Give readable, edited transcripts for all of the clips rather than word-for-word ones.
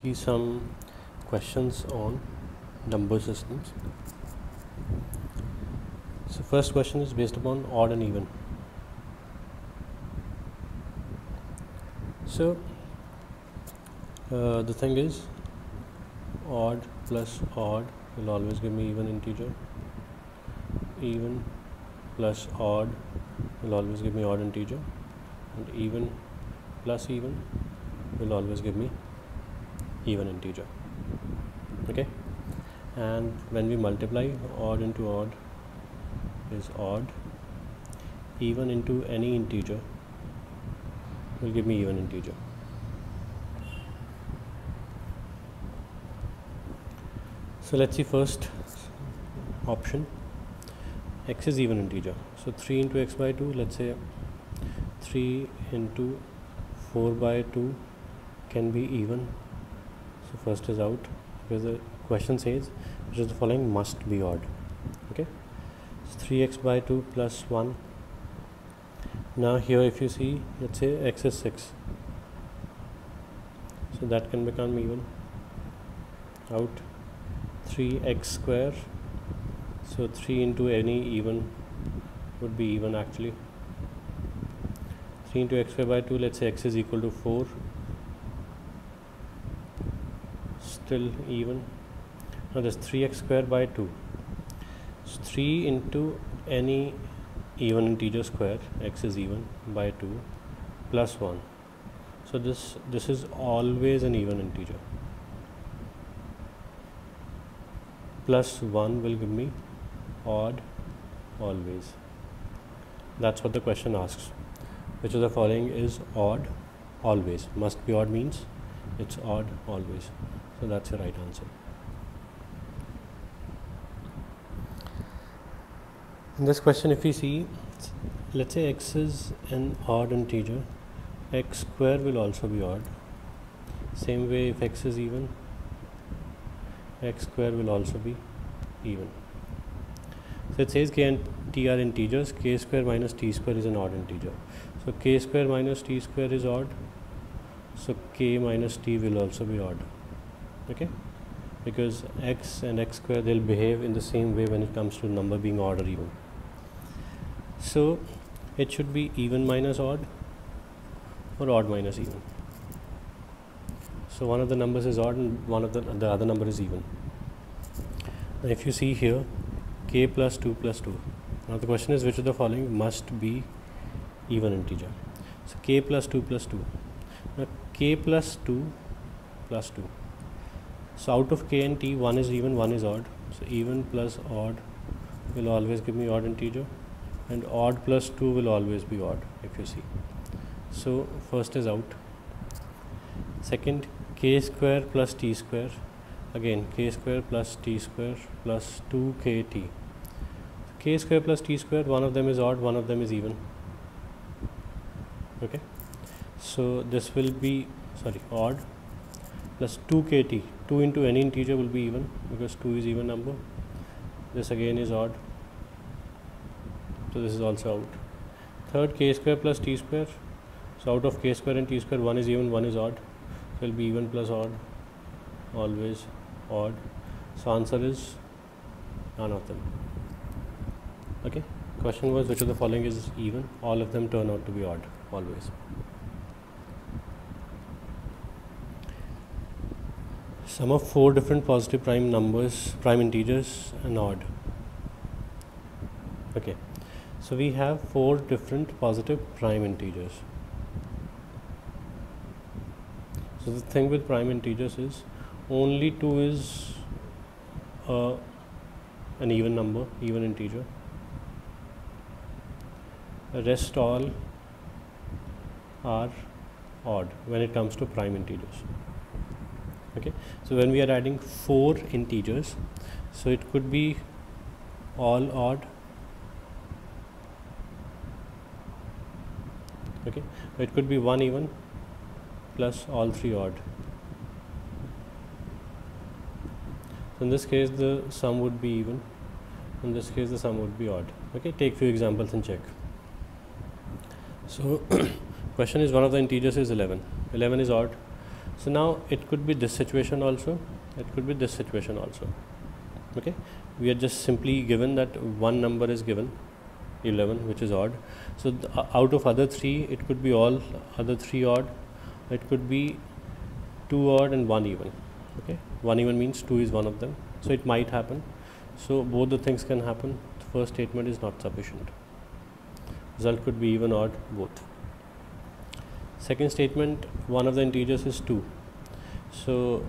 See some questions on number systems. So first question is based upon odd and even. So the thing is, odd plus odd will always give me even integer. Even plus odd will always give me odd integer, and even plus even will always give me even integer. Okay, and when we multiply, odd into odd is odd, even into any integer will give me even integer. So let's see first option, x is even integer. So 3 into x by 2, let's say 3 into 4 by 2 can be even. So first is out, because the question says which is the following must be odd. Okay, so 3x by 2 plus 1. Now here if you see, let's say x is 6, so that can become even. Out 3x square, so 3 into any even would be even actually. 3 into x square by 2, let's say x is equal to 4, still even. Now this 3x square by 2, so 3 into any even integer square, x is even, by 2 plus 1. So this is always an even integer. Plus 1 will give me odd always. That's what the question asks. Which of the following is odd always? Must be odd means it's odd always. So that's the right answer. In this question, if we see, let's say x is an odd integer, x square will also be odd. Same way, if x is even, x square will also be even. So it says k and t are integers, k square minus t square is an odd integer. So k square minus t square is odd, so k minus t will also be odd. Okay, because x and x square, they'll behave in the same way when it comes to number being odd or even. So it should be even minus odd or odd minus even. So one of the numbers is odd and one of the other number is even. Now if you see here, k plus 2 plus 2. Now the question is which of the following must be even integer. So k plus 2 plus 2. Now k plus 2 plus 2. So out of k and t, one is even, one is odd. So even plus odd will always give me odd integer, and odd plus 2 will always be odd if you see. So first is out. Second, k square plus t square. Again, k square plus t square plus 2kt. K square plus t square, one of them is odd, one of them is even. Okay, so this will be odd plus 2kt. 2 into any integer will be even, because 2 is even number. This again is odd, so this is also out. Third, k square plus t square. So out of k square and t square, one is even, one is odd. So it will be even plus odd, always odd. So answer is none of them. Okay, question was which of the following is even? All of them turn out to be odd always. Sum of 4 different positive prime numbers, prime integers, and odd. Okay, so we have 4 different positive prime integers. So the thing with prime integers is only 2 is an even number, even integer. The rest all are odd when it comes to prime integers. Okay, so when we are adding 4 integers, so it could be all odd. Okay, it could be 1 even plus all 3 odd. So in this case the sum would be even, in this case the sum would be odd. Okay, take few examples and check. So question is one of the integers is 11. 11 is odd, So now it could be this situation also, it could be this situation also. Okay, we are just simply given that one number is given 11, which is odd. So out of other three, it could be all other three odd, it could be two odd and one even. Okay, one even means two is one of them, so it might happen. So both the things can happen. The first statement is not sufficient. Result could be even, odd, both. Second statement, one of the integers is 2. So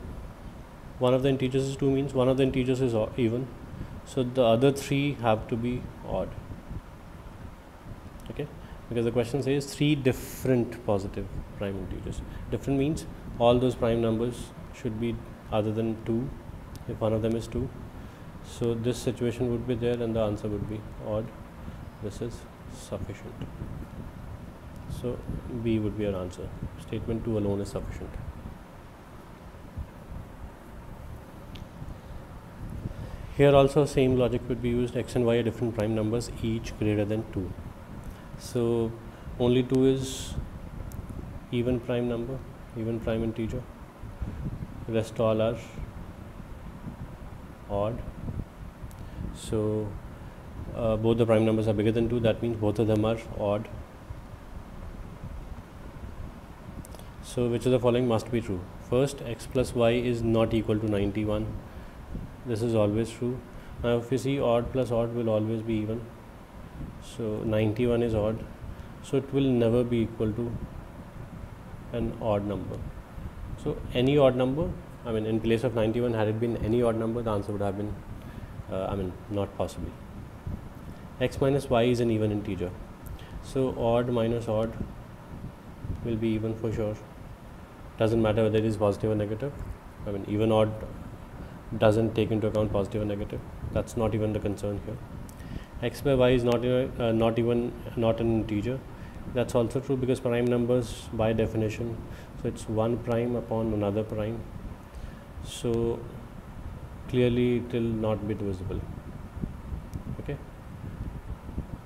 one of the integers is 2 means one of the integers is even. So the other three have to be odd. Okay, because the question says three different positive prime integers. Different means all those prime numbers should be other than 2 if one of them is 2. So this situation would be there and the answer would be odd. This is sufficient. So B would be our answer. Statement 2 alone is sufficient. Here also same logic would be used. X and y are different prime numbers, each greater than 2. So only 2 is even prime number, even prime integer. Rest all are odd. So both the prime numbers are bigger than 2. That means both of them are odd. So which of the following must be true? First, x plus y is not equal to 91. This is always true. Now if you see odd plus odd will always be even. So 91 is odd. So it will never be equal to an odd number. So any odd number, I mean in place of 91, had it been any odd number, the answer would have been, not possible. X minus y is an even integer. So odd minus odd will be even for sure. Doesn't matter whether it is positive or negative. I mean even odd doesn't take into account positive or negative. That's not even the concern here. X by y is not an integer. That's also true because prime numbers by definition, so it's one prime upon another prime. So clearly it will not be divisible. Okay,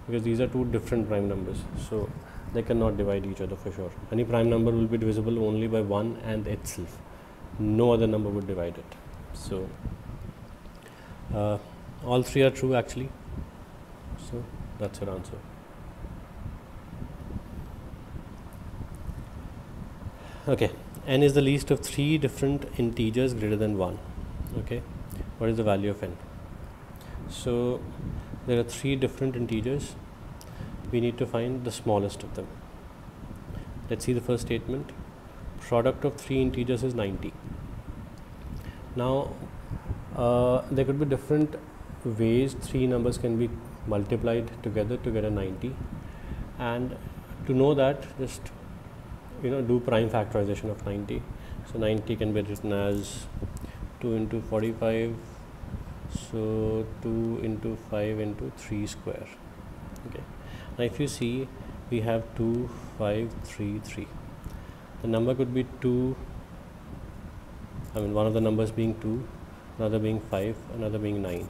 because these are two different prime numbers, so they cannot divide each other for sure. Any prime number will be divisible only by 1 and itself. No other number would divide it. So all three are true actually. So that's your answer. Okay, n is the least of three different integers greater than 1. Okay, what is the value of n? So there are three different integers. We need to find the smallest of them. Let's see the first statement. Product of three integers is 90. Now there could be different ways three numbers can be multiplied together to get a 90, and to know that, just do prime factorization of 90. So 90 can be written as 2 into 45, so 2 into 5 into 3 square. Okay, now if you see, we have 2, 5, 3, 3. The number could be 2, one of the numbers being 2, another being 5, another being 9.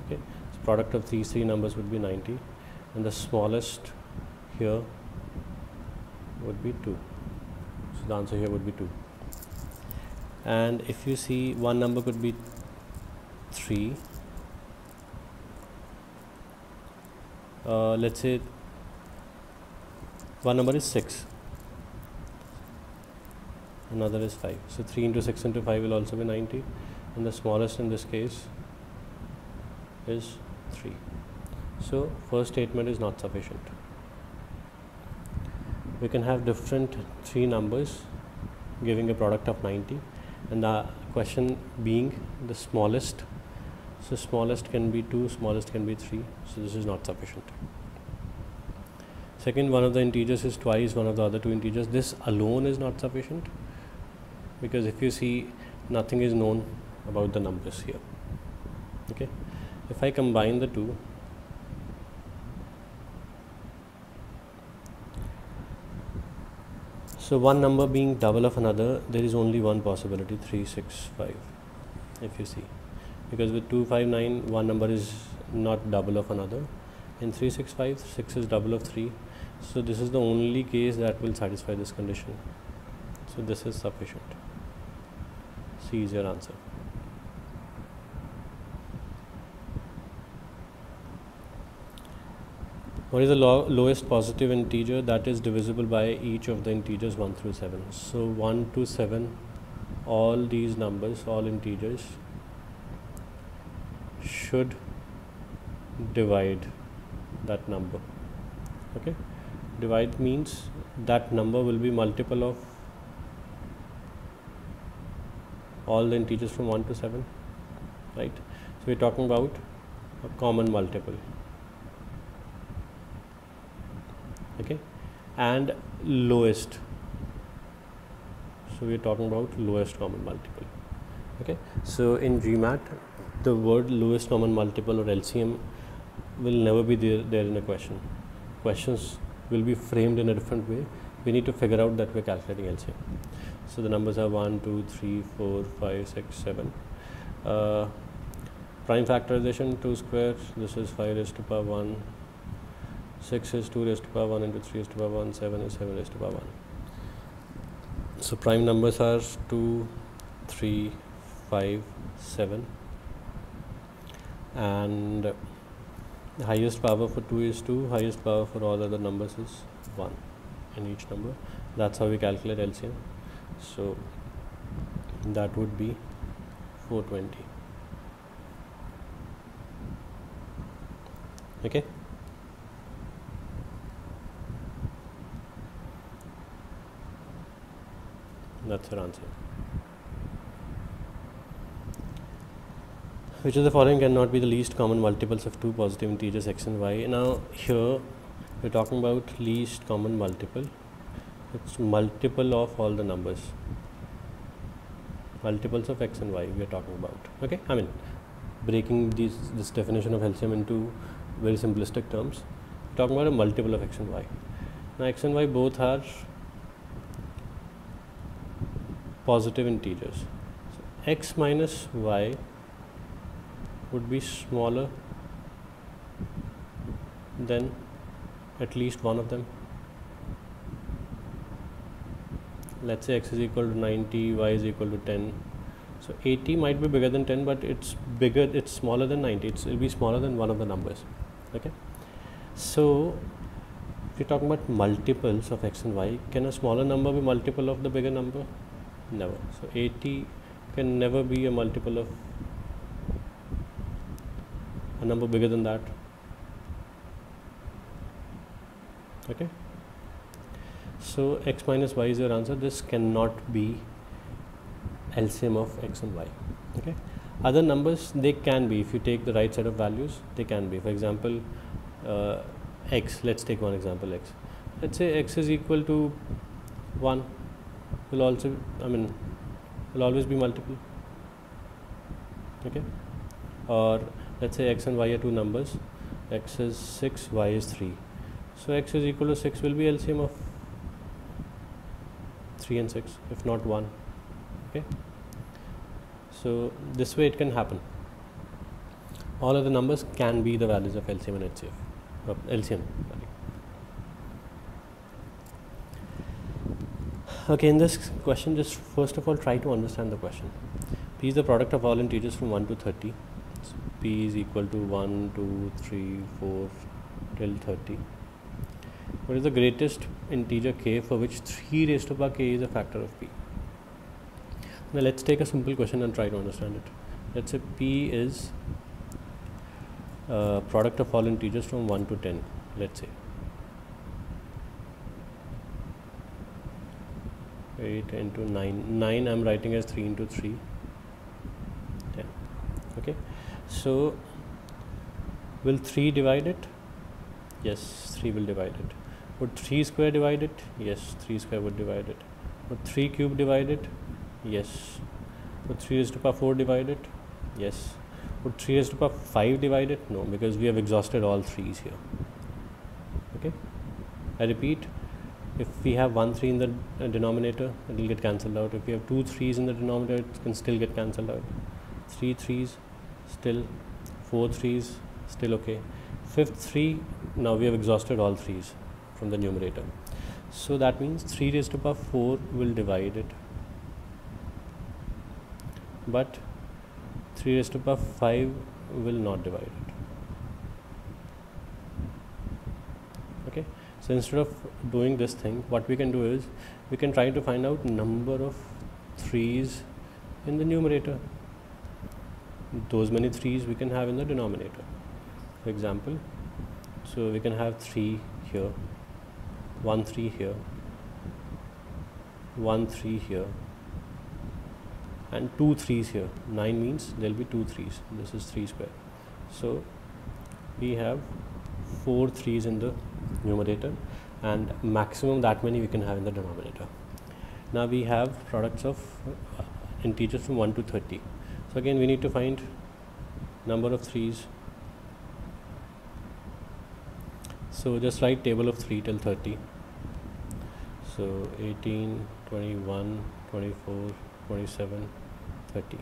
Okay, so product of these three numbers would be 90, and the smallest here would be 2. So the answer here would be 2. And if you see, one number could be 3. Let's say one number is 6, another is 5. So 3 into 6 into 5 will also be 90, and the smallest in this case is 3. So first statement is not sufficient. We can have different three numbers giving a product of 90, and the question being the smallest. So smallest can be 2, smallest can be 3. So this is not sufficient. Second, one of the integers is twice one of the other two integers. This alone is not sufficient, because if you see, nothing is known about the numbers here. Okay, if I combine the two, so one number being double of another, there is only one possibility, 3, 6, 5. If you see, because with 2, 5, 9, one number is not double of another. In 3, 6, 5, 6 is double of 3. So this is the only case that will satisfy this condition. So this is sufficient. C is your answer. What is the lowest positive integer that is divisible by each of the integers 1 through 7? So 1 to 7, all these numbers, all integers should divide that number. Okay, divide means that number will be multiple of all the integers from 1 to 7, right? So we're talking about a common multiple. Okay, and lowest, so we're talking about lowest common multiple. Okay, so in GMAT the word lowest common multiple or LCM will never be there in a question. Questions will be framed in a different way. We need to figure out that we're calculating LCM. So the numbers are 1, 2, 3, 4, 5, 6, 7. Prime factorization 2 square, this is 5 raised to power 1. 6 is 2 raised to power 1 into 3 raised to power 1, 7 is 7 raised to power 1. So prime numbers are 2, 3, 5, 7, and the highest power for 2 is 2, highest power for all other numbers is 1 in each number. That's how we calculate LCM. So that would be 420. Okay. That's your answer. Which of the following cannot be the least common multiples of two positive integers x and y? Now here we're talking about least common multiple. It's multiple of all the numbers. Multiples of x and y we are talking about. Okay, I mean breaking this definition of LCM into very simplistic terms. We're talking about a multiple of x and y. Now x and y both are positive integers. So x minus y would be smaller than at least one of them. Let's say x is equal to 90, y is equal to 10. So 80 might be bigger than 10, but it's smaller than 90. It will be smaller than one of the numbers. Okay. So if you're talking about multiples of x and y, can a smaller number be multiple of the bigger number? Never. So 80 can never be a multiple of a number bigger than that. Okay. So x minus y is your answer. This cannot be LCM of x and y. Okay. Other numbers, they can be, if you take the right set of values, they can be. For example, x, let's take one example, x. Let's say x is equal to 1 will also, will always be multiple. Okay. Or let's say x and y are two numbers, x is 6, y is 3. So x is equal to 6 will be LCM of 3 and 6, if not 1. Okay. So this way it can happen. All of the numbers can be the values of LCM and HCF. LCM. Okay, in this question, just first of all try to understand the question. P is the product of all integers from 1 to 30. So P is equal to 1, 2, 3, 4 till 30. What is the greatest integer k for which 3 raised to power k is a factor of p? Now let's take a simple question and try to understand it. Let's say p is product of all integers from 1 to 10, let's say. 8 into 9. 9 I'm writing as 3 into 3. 10. Okay. So will 3 divide it? Yes, 3 will divide it. Would 3 square divide it? Yes, 3 square would divide it. Would 3 cube divide it? Yes. Would 3 raised to power 4 divide it? Yes. Would 3 raised to power 5 divide it? No, because we have exhausted all 3's here. Okay. I repeat, if we have 1 3 in the denominator, it will get cancelled out. If we have 2 3's in the denominator, it can still get cancelled out. 3 3's still, 4 3's still okay. Fifth 3, now we have exhausted all 3's from the numerator. So that means 3 raised to the power 4 will divide it, but 3 raised to the power 5 will not divide it. Okay, so instead of doing this thing, what we can do is we can try to find out number of 3's in the numerator. Those many 3's we can have in the denominator. For example, so we can have 3 here, 1 3 here, 1 3 here, and 2 3's here. 9 means there will be 2 3's. This is 3 square. So we have 4 3's in the numerator, and maximum that many we can have in the denominator. Now we have products of integers from 1 to 30. So again we need to find number of 3's. So just write table of 3 till 30. So 18, 21, 24, 27, 30.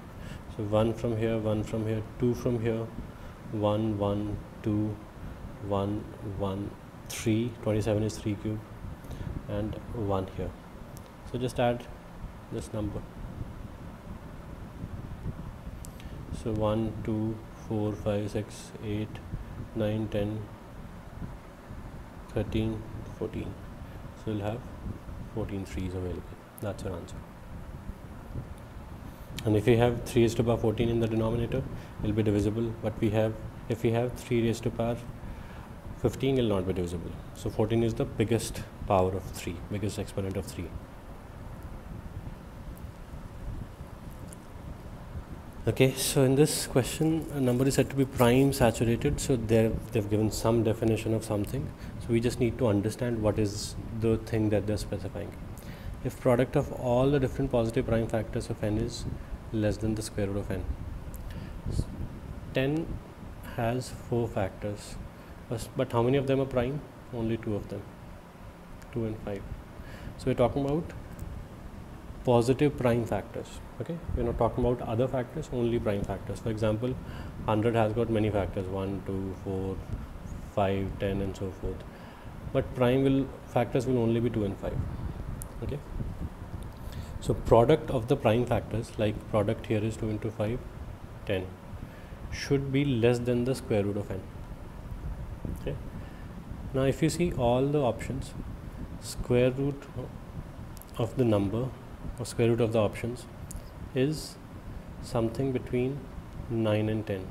So 1 from here, 1 from here, 2 from here, 1, 1, 2, 1, 1, 3, 27 is 3 cube, and 1 here. So just add this number. So 1, 2, 4, 5, 6, 8, 9, 10, 13, 14. So we'll have 14 3's available. That's our answer. And if we have 3 raised to the power 14 in the denominator, it will be divisible. But if we have 3 raised to the power 15, will not be divisible. So 14 is the biggest power of 3, biggest exponent of 3. Okay, so in this question, a number is said to be prime saturated. So they've given some definition of something. So we just need to understand what is the thing that they're specifying. If product of all the different positive prime factors of n is less than the square root of n. 10 has 4 factors, but how many of them are prime? Only 2 of them, 2 and 5. So we're talking about positive prime factors. Okay, we're not talking about other factors, only prime factors. For example, 100 has got many factors, 1, 2, 4, 5, 10 and so forth, but prime factors will only be 2 and 5. Okay, so product of the prime factors, like product here is 2 into 5, 10, should be less than the square root of n. Okay, now if you see all the options, square root of the number or square root of the options is something between 9 and 10.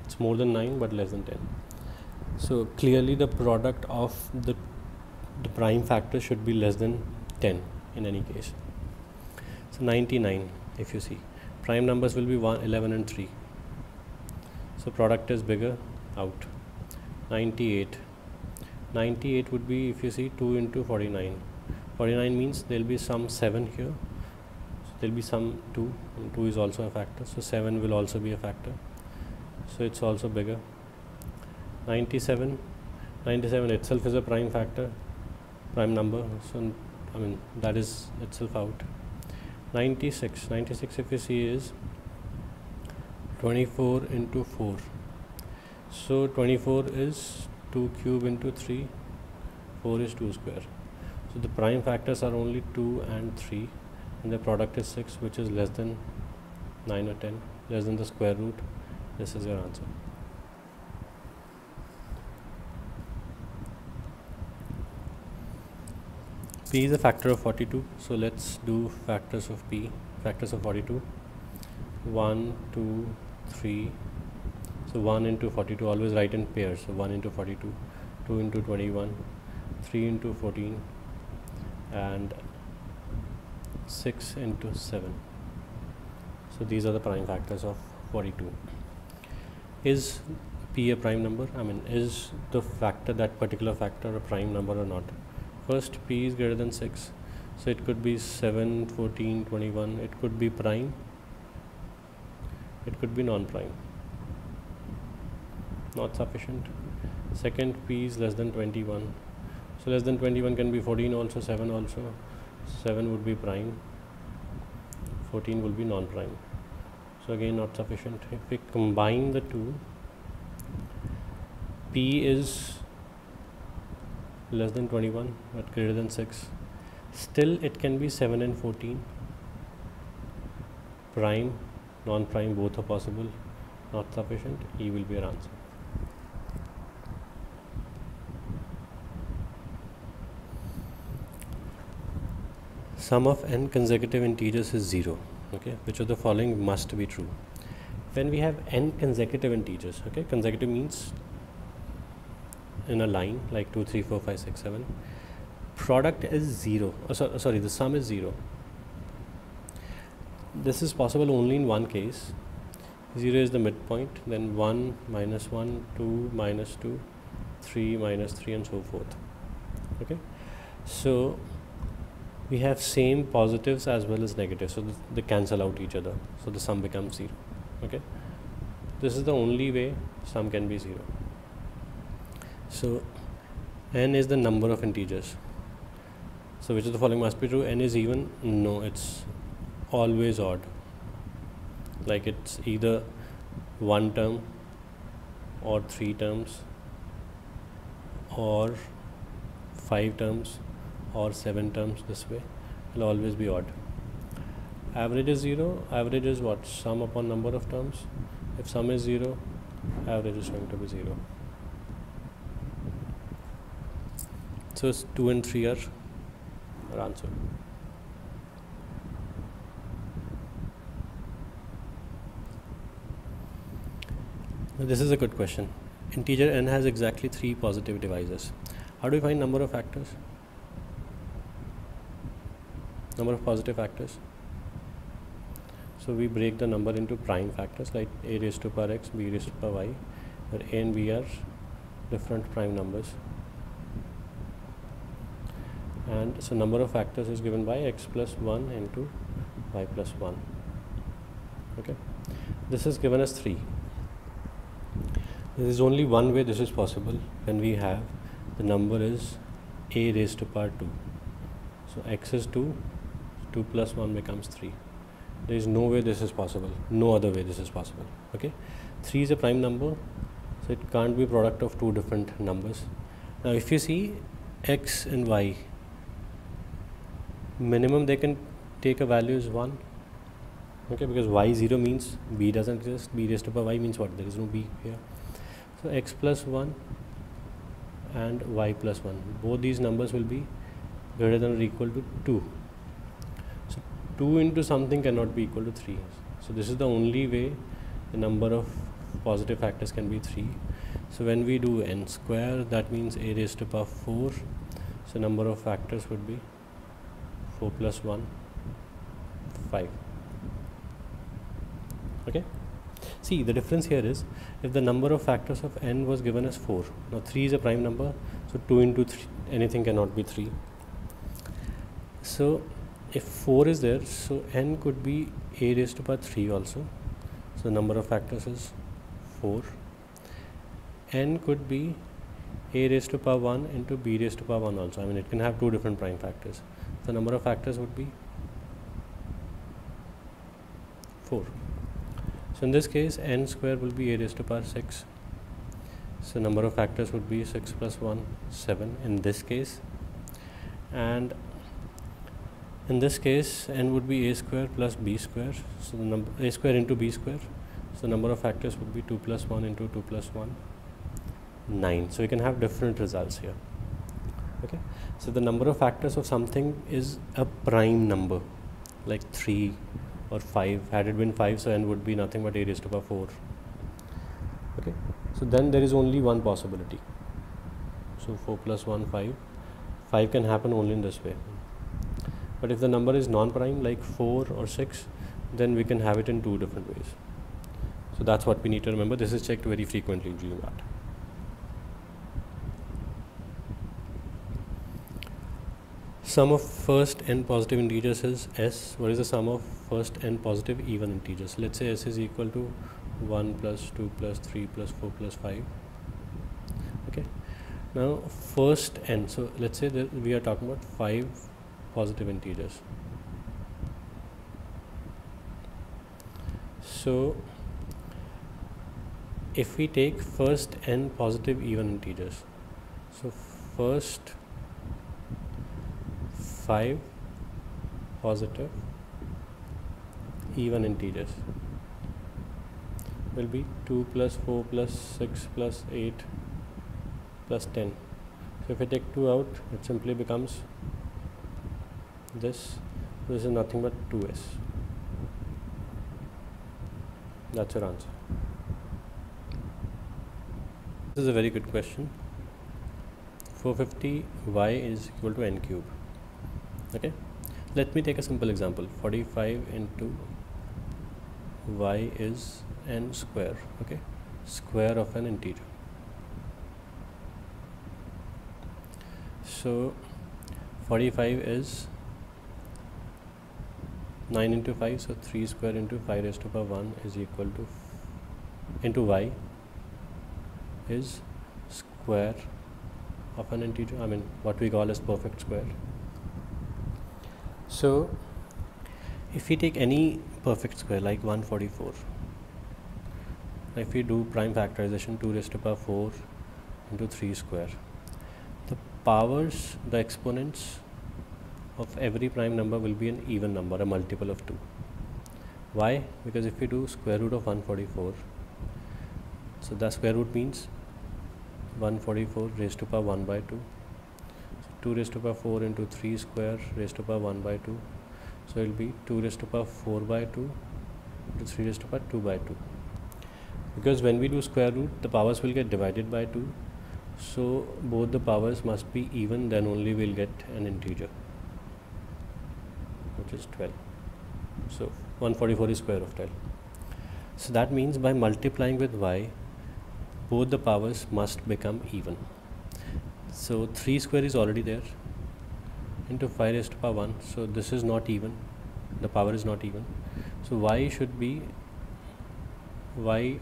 It's more than 9 but less than 10. So clearly the product of the prime factor should be less than 10 in any case. So 99, if you see, prime numbers will be 1, 11 and 3. So product is bigger, out. 98. 98 would be, if you see, 2 into 49. 49 means there will be some 7 here. So there will be some 2, and 2 is also a factor. So 7 will also be a factor. So it's also bigger. 97. 97 itself is a prime factor, prime number. So I mean that is itself out. 96. 96 if you see is 24 into 4. So 24 is 2 cube into 3. 4 is 2 square. So the prime factors are only 2 and 3, and the product is 6, which is less than 9 or 10, less than the square root. This is your answer. P is a factor of 42. So let's do factors of P, factors of 42. 1, 2, 3. So 1 into 42, always write in pairs. So 1 into 42, 2 into 21, 3 into 14, and 6 into 7. So these are the prime factors of 42. Is P a prime number? I mean, is the factor, that particular factor, a prime number or not? First, P is greater than 6. So it could be 7, 14, 21. It could be prime. It could be non-prime. Not sufficient. Second, P is less than 21. So less than 21 can be 14 also, 7 also. 7 would be prime. 14 will be non-prime. So again, not sufficient. If we combine the two, P is less than 21 but greater than 6. Still it can be 7 and 14. Prime, non-prime, both are possible. Not sufficient. E will be our answer. Sum of n consecutive integers is 0. Okay, which of the following must be true? When we have n consecutive integers, okay, consecutive means in a line like 2, 3, 4, 5, 6, 7. Product is 0. Sorry, the sum is 0. This is possible only in one case. 0 is the midpoint, then 1, minus 1, 2, minus 2, 3, minus 3, and so forth. Okay, so we have same positives as well as negatives, so they cancel out each other, so the sum becomes 0. Okay, this is the only way sum can be 0. So n is the number of integers. So which of the following must be true? N is even? No, it's always odd. Like it's either one term or 3 terms or 5 terms or 7 terms. This way will always be odd. Average is 0. Average is what? Sum upon number of terms. If sum is 0, average is going to be 0. So 2 and 3 are our answer. Now this is a good question. Integer n has exactly 3 positive divisors. How do we find number of factors? Number of positive factors. So we break the number into prime factors like a raised to power x, b raised to power y, where a and b are different prime numbers. And so number of factors is given by x plus 1 into y plus 1. Okay, this is given as 3. There is only one way this is possible, when we have the number is a raised to power 2. So x is 2, 2 plus 1 becomes 3. There is no way this is possible, no other way this is possible. Okay, 3 is a prime number, so it can't be product of two different numbers. Now if you see x and y, minimum they can take a value is 1. Okay, because y0 means b doesn't exist, b raised to power y means what? There is no b here. So x plus 1 and y plus 1, both these numbers will be greater than or equal to 2. So 2 into something cannot be equal to 3. So this is the only way the number of positive factors can be 3. So when we do n square, that means a raised to power 4. So number of factors would be 4 plus 1, 5. Okay. See, the difference here is, if the number of factors of n was given as 4, now 3 is a prime number, so 2 into 3, anything cannot be 3. So if 4 is there, so n could be a raised to power 3 also. So number of factors is 4. N could be a raised to power 1 into b raised to power 1 also. I mean, it can have two different prime factors. The number of factors would be 4. So in this case, n square will be a raised to power 6. So number of factors would be 6 plus 1, 7 in this case. And in this case, n would be a square plus b square. So the number a square into b square. So the number of factors would be 2 plus 1 into 2 plus 1, 9. So you can have different results here. Okay. So the number of factors of something is a prime number, like 3 or 5. Had it been 5, so n would be nothing but a raised to power 4. Okay, so then there is only one possibility. So 4 plus 1, 5. 5 can happen only in this way. But if the number is non-prime, like 4 or 6, then we can have it in two different ways. So that's what we need to remember. This is checked very frequently in GMAT. Sum of first n positive integers is s. What is the sum of first n positive even integers? Let's say s is equal to 1 plus 2 plus 3 plus 4 plus 5. Okay. Now first n. So let's say that we are talking about 5 positive integers. So if we take first n positive even integers, so first 5 positive even integers will be 2 plus 4 plus 6 plus 8 plus 10. So if I take 2 out, it simply becomes this. This is nothing but 2s. That's your answer. This is a very good question. 450y is equal to n cube. Okay, let me take a simple example. 45 into y is n square. Okay, square of an integer. So 45 is 9 into 5, so 3 square into 5 raised to power 1 is equal to into y is square of an integer, I mean what we call as perfect square. So if we take any perfect square like 144, if we do prime factorization, 2 raised to power 4 into 3 square, the powers, the exponents of every prime number will be an even number, a multiple of 2. Why? Because if we do square root of 144, so the square root means 144 raised to power 1 by 2. So 2 raised to power 4 into 3 square raised to power 1 by 2. So it will be 2 raised to power 4 by 2 into 3 raised to power 2 by 2. Because when we do square root, the powers will get divided by 2. So both the powers must be even, then only we'll get an integer, which is 12. So 144 is square of 12. So that means by multiplying with y, both the powers must become even. So 3 square is already there into 5 raised to power 1. So this is not even, the power is not even. So y should be, y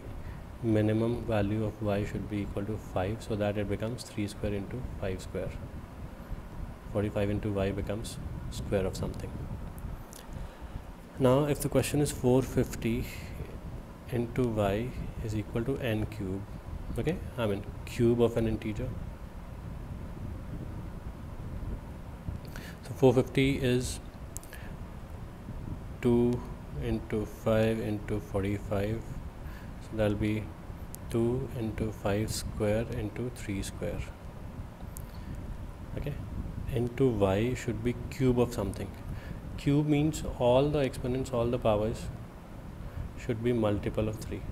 minimum value of y should be equal to 5, so that it becomes 3 square into 5 square. 45 into y becomes square of something. Now if the question is 450 into y is equal to n cube, okay, I mean cube of an integer. So 450 is 2 into 5 into 45, so that will be 2 into 5 square into 3 square. Okay, into y should be cube of something. Cube means all the exponents, all the powers should be multiple of 3.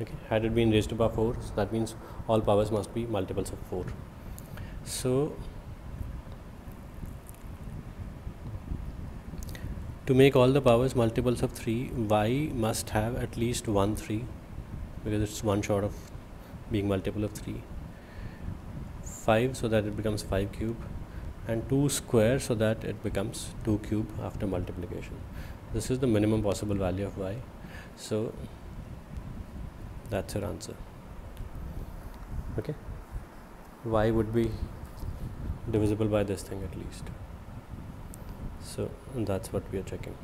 Okay, had it been raised to power 4, so that means all powers must be multiples of 4. So to make all the powers multiples of 3, y must have at least 1 3, because it's one short of being multiple of 3. 5, so that it becomes 5 cube, and 2 square, so that it becomes 2 cube after multiplication. This is the minimum possible value of y. So that's your answer. Okay, y would be divisible by this thing at least. So that's what we are checking.